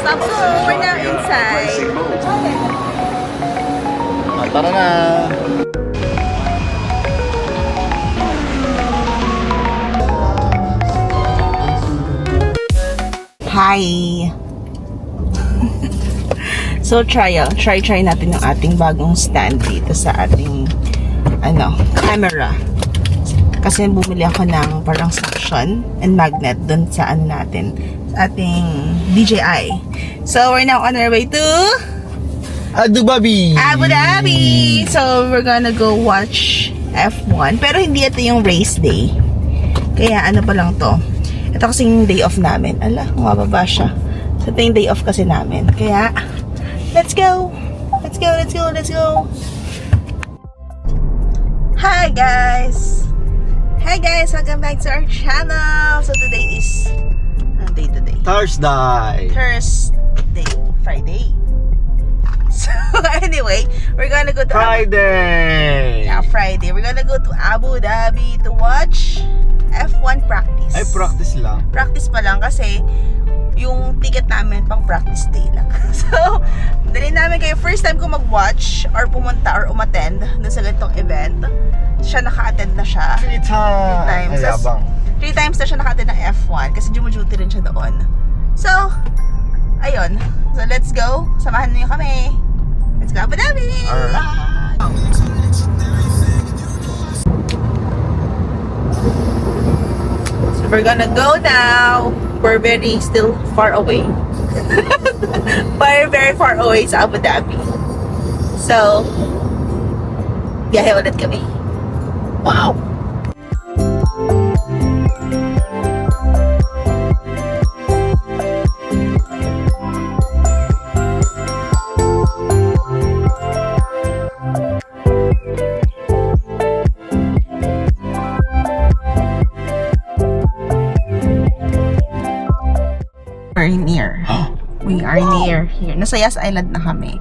Stop. So, we're now inside. Tara na! Hi! So, try natin yung ating bagong stand dito sa ating camera. Kasi bumili ako ng parang suction and magnet dun sa natin, sa ating DJI. So, we're now on our way to Abu Dhabi! Abu Dhabi! So, we're gonna go watch F1. Pero hindi ito yung race day. Kaya ano pa lang to. Ito kasi yung day off namin. Ala, mababa siya. So, ito yung day off kasi namin. Kaya, let's go! Let's go, let's go, let's go! Hi guys! Hi guys! Welcome back to our channel! So, today is... Anong day today? Thursday! Thursday. Friday. So, anyway, we're gonna go to Friday! Yeah, Friday. We're gonna go to Abu Dhabi to watch F1 practice. Ay, practice lang. Practice pa lang kasi yung ticket namin pang practice day lang. So, dali namin kayo. First time ko mag-watch or pumunta or umattend dun sa ganitong event. Siya naka-attend na siya. 3 times! Ay, abang. 3 times na siya naka-attend ng F1 kasi duty rin siya doon. So, ayun. So, let's go. Samahan niyo kami. Let's go Abu Dhabi! Alright! So, we're gonna go now. We're still far away. Very far away sa Abu Dhabi. So, biyahe ulit kami. Wow! We are near here. Nasa Yas Island na kami.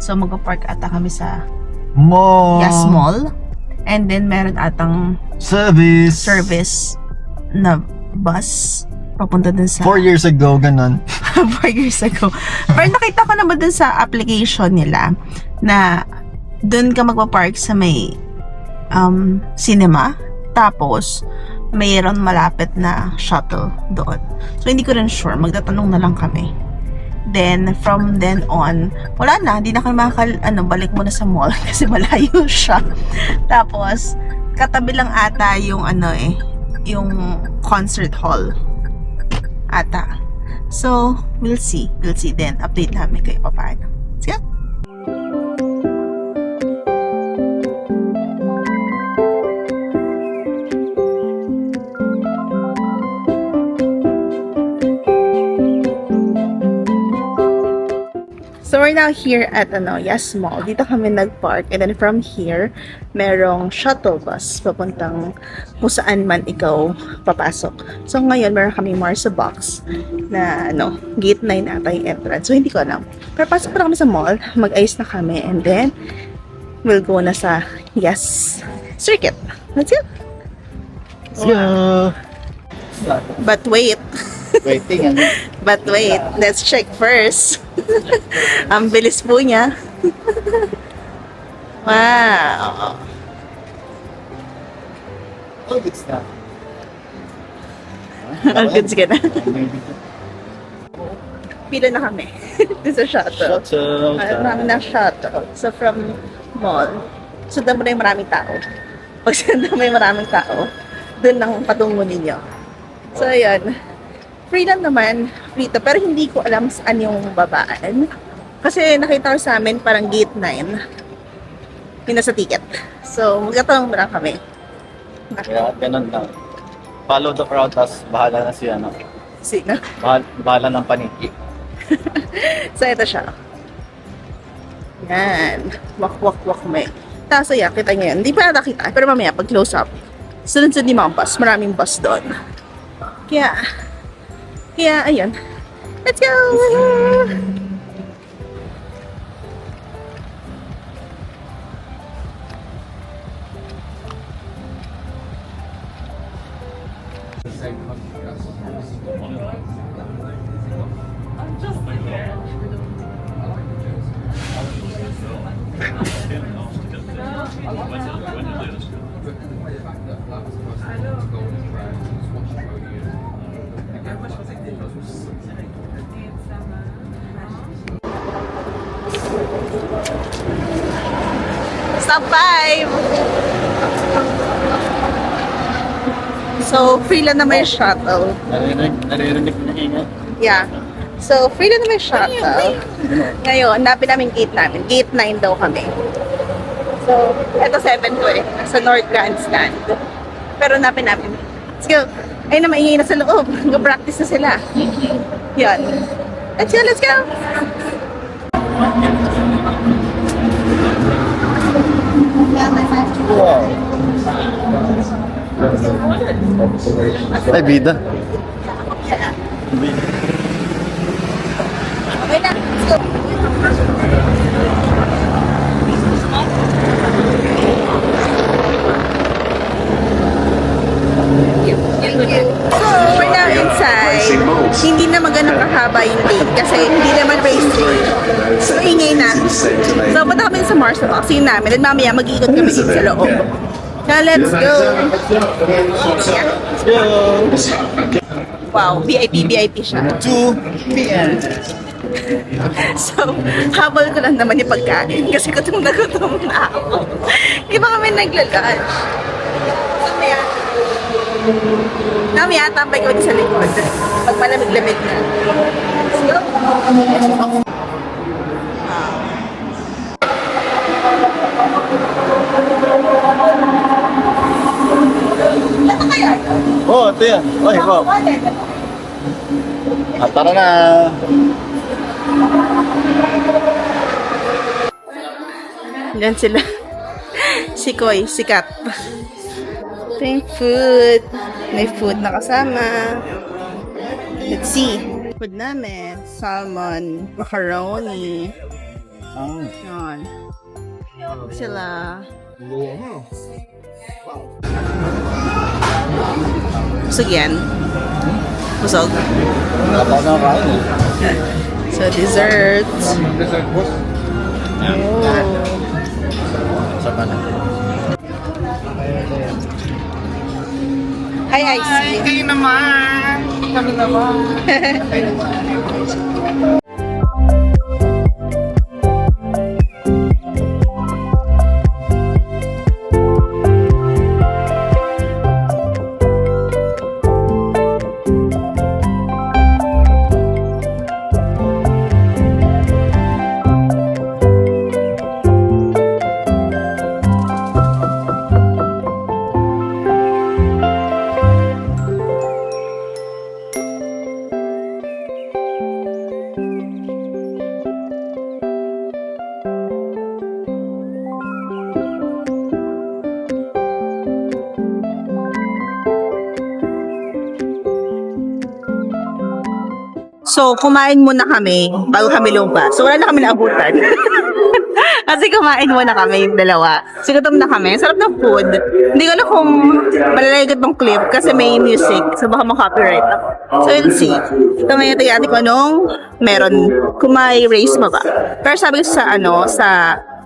So, magpa-park ata kami sa Mall! Yas Mall. And then, meron atang service na bus papunta dun sa... 4 years ago, ganun. 4 years ago. Pero nakita ko naman dun sa application nila na dun ka magpa-park sa may cinema. Tapos, mayroon malapit na shuttle doon. So, hindi ko rin sure. Magtatanong na lang kami. Then, from then on, wala na. Hindi na kami balik muna sa mall kasi malayo siya. Tapos, katabi lang ata yung yung concert hall. Ata. So, we'll see. We'll see then. Update namin kayo paano. Let's go! So, we're now here at Yas Mall. Dito kami nag-park. And then from here, merong shuttle bus papuntang kung saan man ikaw papasok. So, ngayon, meron kami Marsa Box na gate 9 ata yung entrance. So, hindi ko alam. Pero pasok pa kami sa mall. Mag-ayos na kami. And then, we'll go na sa Yas Circuit. Let's go! Let's go! But wait. Waiting, But wait, let's check first. Ang bilis po niya. Wow. Oh, it's not. Ang goods ka na. Pila na kami. Dito sa shuttle. Marami na shuttle. So from mall, sundan mo na yung maraming tao. Pag sundan mo yung maraming tao, dun lang patungo ninyo. So ayan. Free lang naman, free to. Pero hindi ko alam saan yung babaan. Kasi nakita ko sa amin parang gate 9. Yung nasa ticket. So, magkatanong mo lang kami. Kaya ganun lang. Follow the crowd, tapos bahala na siya, Sino? Bahala ng paniki. So, ito siya. Yan. Wak may. Tapos, ayan, kita nyo yan. Hindi pa nakita. Pero mamaya, pag close up, sunod-sunod yung mga bus. Maraming bus doon. Kaya, ayun. Let's go! Stop 5! So, free lang naman yung shuttle. Naririnig na ingay. Yeah. So, free lang naman yung shuttle. Ngayon, napin namin gate namin. Gate 9 daw kami. So, eto 7 to eh. Sa North Grandstand. Pero napin namin. Let's go. Ay na, maingay na sa loob. Go-practice na sila. Yan. Let's go, let's go! Wow. Ay, bida. Okay na, let's go. So, we're now inside. Hindi na magandang kahaba yung lane kasi hindi naman race day. So, ingay na. So, punta kami sa Mars Box. Yun namin. Then mamaya mag-iikot kami dito sa loob. Now, let's go. Let's go. Wow, VIP siya. 2 p.m. So, habol ko lang naman yung pagkain kasi gutom na ako. Di ba kami nagla-lunch? Mamaya, tambay ko sa likod. Pag malamig-lamig na. Let's go. Ito kaya? Oh, ito yan. Ay, wow. Ah, tara na. Yan sila. Si Koy, si Kat. Ito yung food. May food na kasama. Let's see. Food namin. Salmon, macaroni. Yan. Sila. Busog yan. Busog. Nakapaw na kain eh. So, desserts. Oh. Sa na. Hi, Icy. Kayo naman. Kami naman. So, kumain muna kami bago kami lumabas. So, wala na kami naabutan. Kasi kumain muna kami yung dalawa. So, gutom na kami. Sarap ng food. Hindi ko na kung malalagot tong clip kasi may music. So, baka ma-copyright ako. So, we'll see. Ito ngayon tigati ko anong meron. Kung may race pa ba. Pero sabi ko sa sa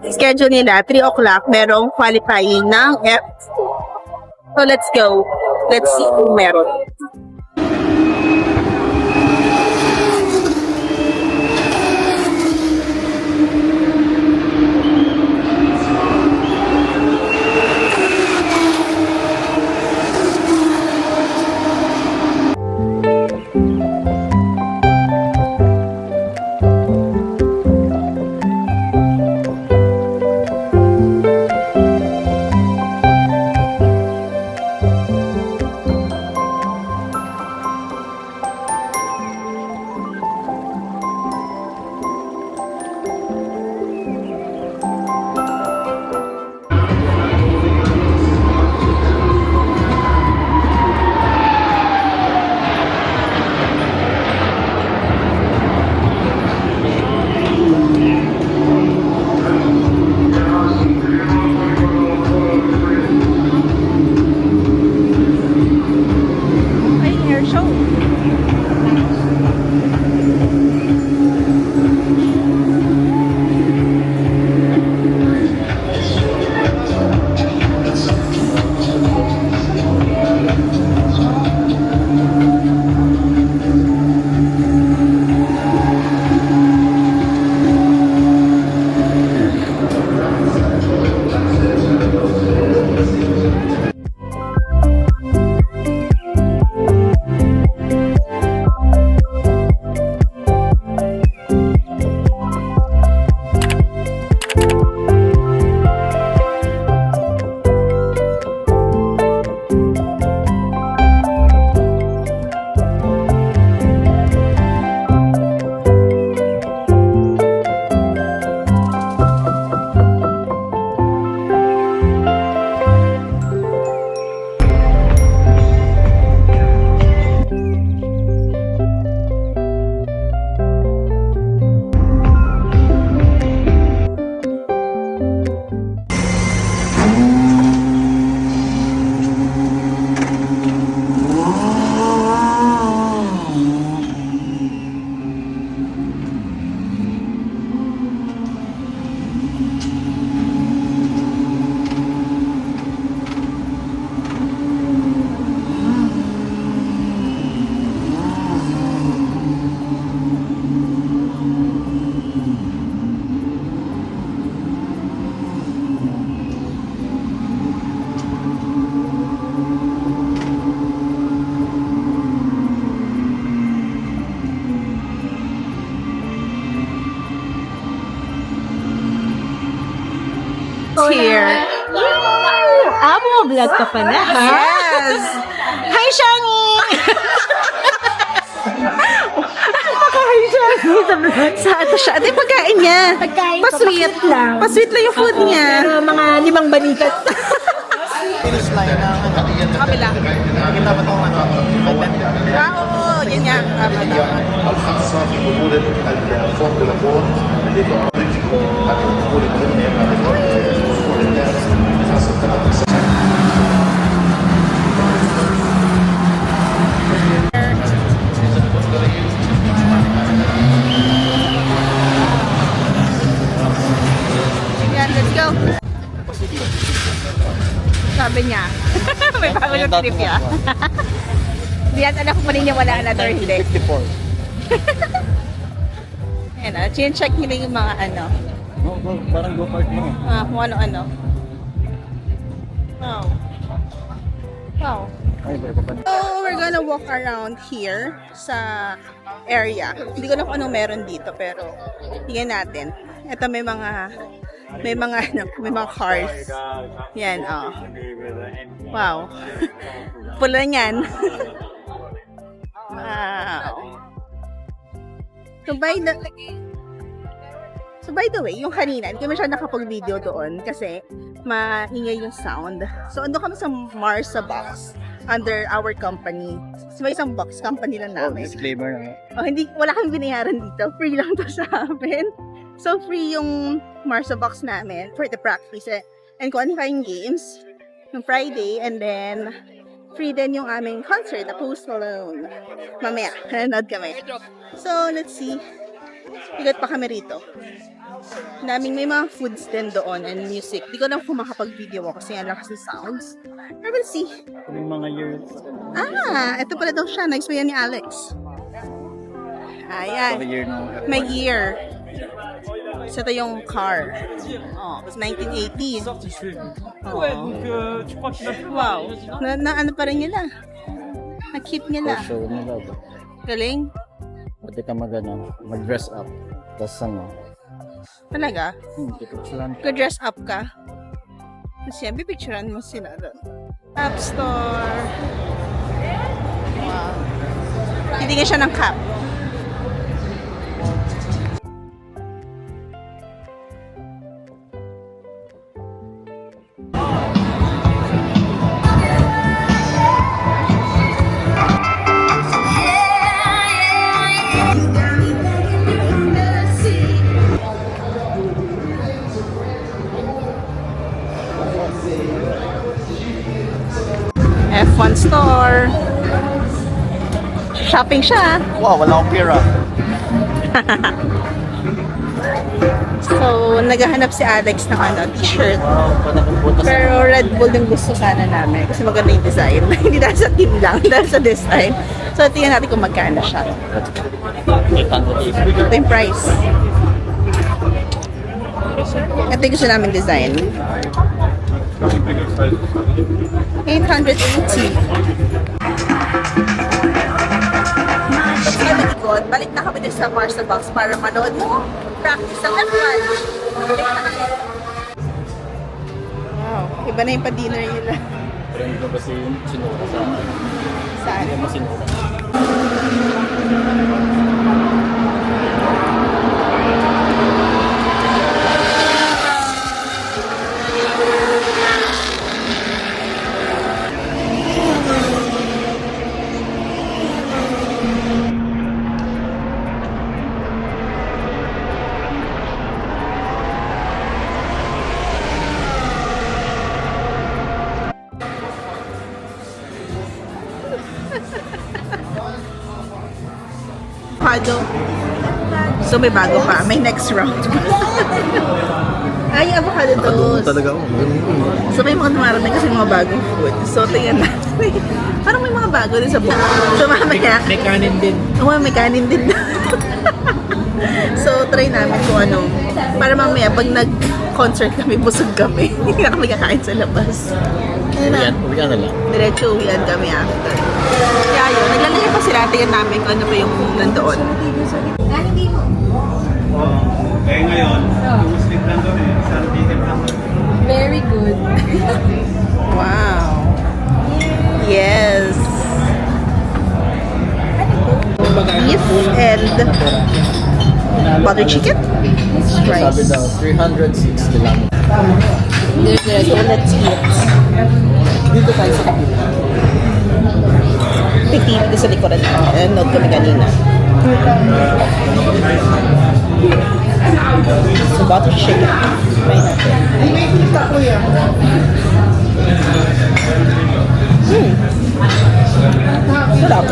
schedule nila, 3 o'clock, merong qualifying ng F. So, let's go. Let's see kung meron. Here. Vlog ka pa na, ha? Yes! Hi, Shani! Makain siya sa vlog. Sa ito siya. Ito yung pagkain niya. Pagkain Pa-sweet. pa, lang. Pa-sweet lang yung food Oo, niya. Pero mga 5 balikat. Finish line ng Kabila. Nakita ba itong Oo, yun nga. الخاصة في بطولة الفورمولا 4 اللي تعرض هذه البطولة ضمن الناس خاصة Yan, let's go. Sabi niya. May family trip ya. Di yan, anak ko pa rin niya wala na or hindi. 54. Ayan o, check nila yung mga ano. Parang go-kart mo. Kung ano-ano. Wow. Wow. Ay, ba pa? So, we're gonna walk around here sa area. Hindi ko na kung anong meron dito, pero tingnan natin. Ito may mga cars. Yan, oh. Wow. Pula niyan. Wow. So by the way, yung kanina, hindi kami siya nakapag-video doon kasi maingay yung sound. So ando kami sa Marsa Box under our company. So may isang box company lang namin. Disclaimer na. Oh, wala kang binayaran dito. Free lang to sa amin. So free yung Marsa Box namin for the practice and qualifying games yung Friday, and then free din yung aming concert na Post Malone. Mamaya, nanood kami. So, let's see. Igat pa kami rito. May mga foods din doon and music. Di ko lang kung makapag-video ko kasi ang lakas ng sounds. I will see. Yung mga years. Ito pala daw siya. Na-explain ni Alex. Ayan. Year na. May year. So, ito yung car. Oh, it's 1980. Oh. Wow. Ano pa rin nila? Na-keep nila. Show nila ba? Galing. Pwede ka mag-dress up. Tapos Talaga? pipicturean. Ka-dress up ka. Siyempre, picturean mo sila doon. App Store. Wow. Hindi nga siya ng cap. F1 store. Shopping siya. Wow, wala akong pera. So, naghahanap si Alex ng t-shirt. Wow, paano kung putas Pero Red Bull yung gusto sana namin kasi maganda yung design. Hindi dahil sa team lang, dahil sa design. So, tingnan natin kung magkano siya. 880. Ito yung price. Ito yung gusto namin design. 880. Sa likod, balik na kami din sa Marshall Box para manood mo. Practice ng F1. Balik na kami. Wow, iba na yung pa-dinner nila. Pero hindi ko kasi sinura sa Saan? Hindi mo sinura. Avocado. So may bago pa. May next round. Ay, avocado toast. Talaga ako. So may mga dumarating kasi mga bagong food. So tingnan natin. Parang may mga bago din sa buko. So mamaya. May kanin din. Oo, may kanin din. So try namin kung ano. Para mamaya pag nag-concert kami, busog kami. Hindi na kami kakain sa labas. Ayun na. Uwian na lang. Diretso uwian kami after. Kaya yun, naglalagay pa sila. Tingnan namin kung ano pa yung nandoon. Eh ngayon, umuslit lang doon eh. Isang ticket lang doon. Very good. Wow. Yes. Beef and butter chicken. Sabi Rice. daw, 360 lang. So let's eat. Dito tayo sa kapila. Pipili ko sa likuran. Note kami kanina. So butter chicken. Try natin. Sarap.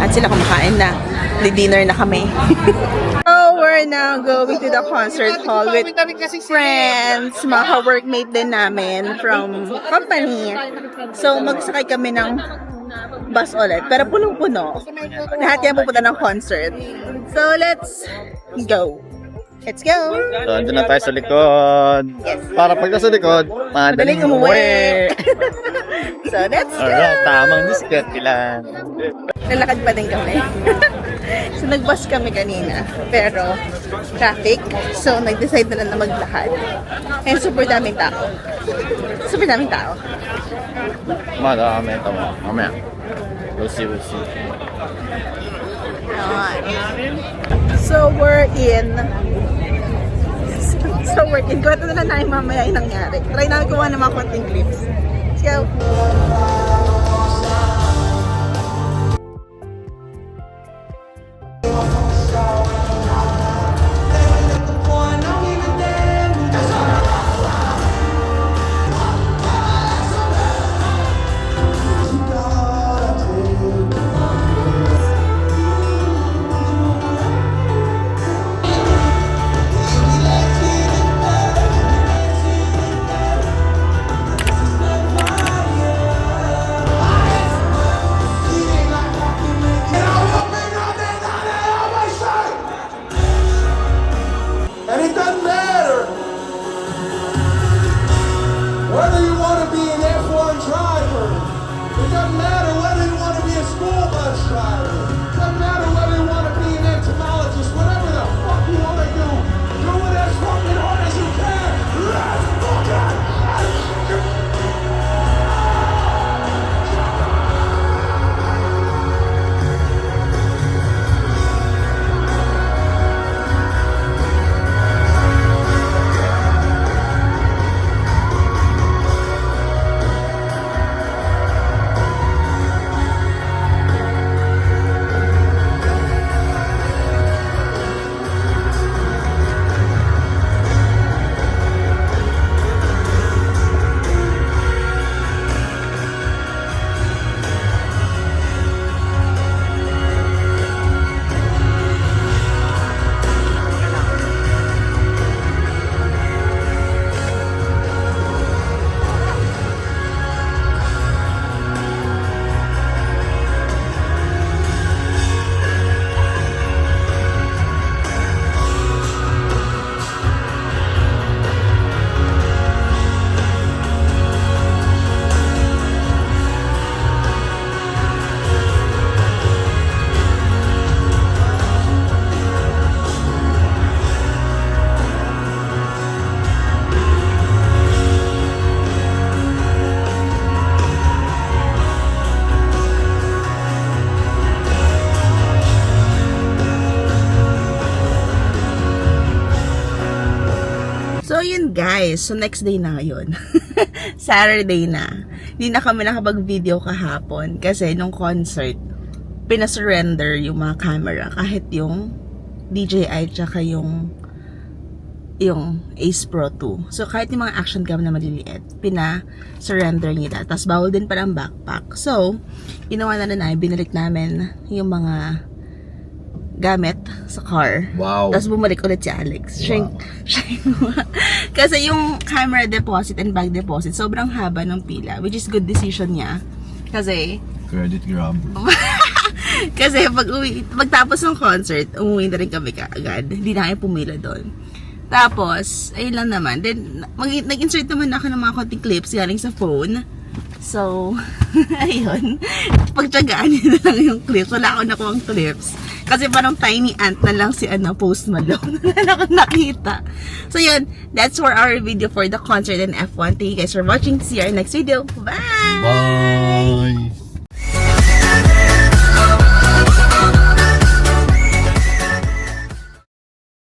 At sila kumakain na. Dinner na kami. So we're now going to the concert hall with friends, mga workmate din namin from company. So magsakay kami ng bus ulit. Pero punong-puno. Lahat yan pupunta ng concert. So let's go. Let's go. So, andun na tayo sa likod. Yes. Para pag nasa likod, Madaling umuwi. So let's go. Alright, tamang diskarte lang. Nalakad pa din kami. So nag-bus kami kanina. Pero traffic. So nag-decide na lang na maglakad. And super daming tao. Super daming tao. Madami ito mo. Mamaya. We'll see, we'll see. So we're in. So we're in. Kwento na lang tayo mamaya yung nangyari. Try namin kuha ng mga konting clips. Let's go. And it doesn't matter whether you want to be an F1 driver. It doesn't matter whether you want to be a school bus driver. It doesn't matter whether you want to be an entomologist. Whatever the fuck you want to do it as fucking hard as you can. Let's fucking is, so next day na ngayon. Saturday na. Hindi na kami nakapag-video kahapon kasi nung concert, pinasurrender yung mga camera kahit yung DJI tsaka yung Ace Pro 2. So, kahit yung mga action cam na maliliit, pina-surrender nila. Tapos, bawal din pala ang backpack. So, ginawa na binalik namin yung mga gamit sa car. Wow. Tapos, bumalik ulit si Alex. Kasi yung camera deposit and bag deposit, sobrang haba ng pila, which is good decision niya. Kasi, Credit grab. kasi pagtapos ng concert, umuwi na rin kami kaagad. Hindi na kami pumila doon. Tapos, ayun lang naman. Then, nag-insert naman ako ng mga konting clips galing sa phone. So, ayun. Pagtsagaan nyo na lang yung clips. Wala ako nakuha ang clips. Kasi parang tiny ant na lang si Post Malone. Wala akong nakita. So, yun. That's for our video for the concert in F1. Thank you guys for watching. See you in our next video. Bye!